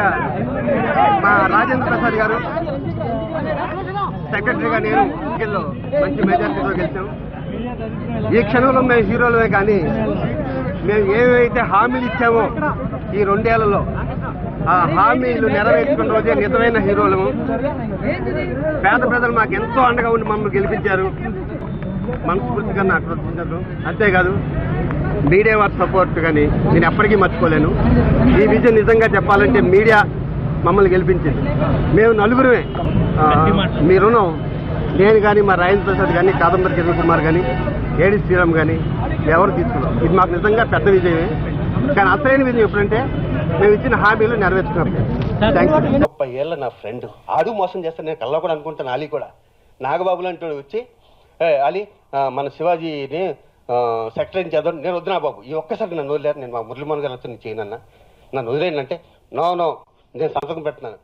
ముఖ్యంగా మా రాజేంద్ర ప్రసాద్ గారు సెక్రటరీగా నేను మంచి మెజార్టీతో గెలిచాం. ఈ క్షణంలో మేము హీరోలమే, కానీ మేము ఏవైతే హామీలు ఇచ్చామో ఈ 2 ఏళ్లలో ఆ హామీలు నెరవేర్చుకున్న రోజే నిజమైన హీరోలము. పేద ప్రజలు మాకు ఎంతో అండగా ఉండి మమ్మల్ని గెలిపించారు. మనస్ఫూర్తిగా నాకు కృతజ్ఞతలు. అంతేకాదు మీడియా వారి సపోర్ట్ కానీ నేను ఎప్పటికీ మర్చిపోలేను. ఈ విజయం నిజంగా చెప్పాలంటే మీడియా మమ్మల్ని గెలిపించింది. మేము నలుగురమే. మీ రుణం నేను కానీ, మా రాజేంద్ర ప్రసాద్ కానీ, కాదంబరి కిరణ్ కుమార్ కానీ, ఏడి శ్రీరామ్ కానీ ఎవరు తీసుకున్నాం. ఇది మాకు నిజంగా పెద్ద విజయమే. కానీ అసలైన విజయం ఎప్పుడంటే మేము ఇచ్చిన హామీలు నెరవేర్చుకున్నప్పుడు. 30 ఏళ్ళ నా ఫ్రెండ్ ఆడు మోసం చేస్తాను నేను కల్లా కూడా అనుకుంటాను. అలీ కూడా నాగబాబులు అంటూ వచ్చి అలీ మన శివాజీని సెక్రటరీ చేద్దాం. నేను వద్దునా బాబు, ఈ ఒక్కసారి నన్ను వదిలేరు, నేను మా మురళీమోహన్ గారితో చేయనన్నా, నన్ను వదిలేనంటే నో నేను సంతకం పెట్టినాను.